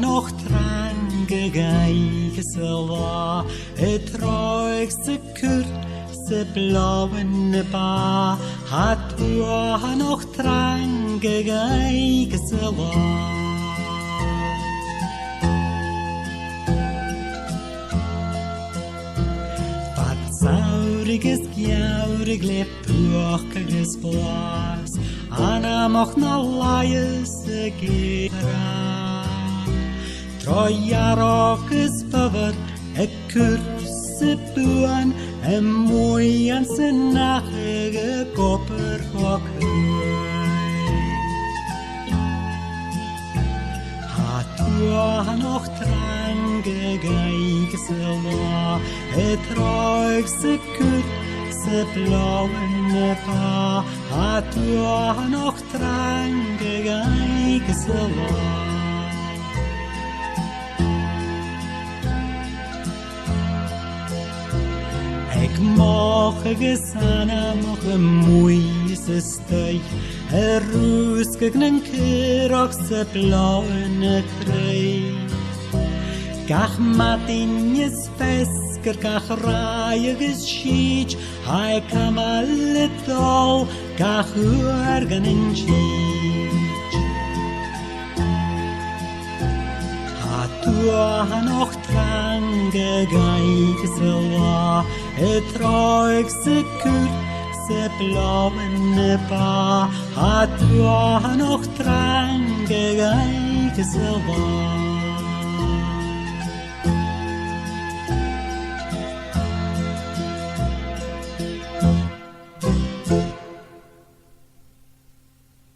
nog trange geige silva, het ruigste kurt, se blauwe ba, hat nog trange geige silva. Sauriges gjaurig lep puachiges blas, Anna moch na laies gera. Trojaroches bever, kurse buan, mooi aan se nachige kopper nog trange geige silva, het ruigste kut, se blauwe pa, hat nog trange geige silva. Ik moge gesana, moge moeise stuig, ruskegnen kirok se blauwe krij. Gach matinjes fesker, gach raaiges schietsch, hai kam alle dol, gach urgen in schietsch. Ha noch trange geige silva, het ruigste kurt, se blauwe pa, ha noch trange geige silva.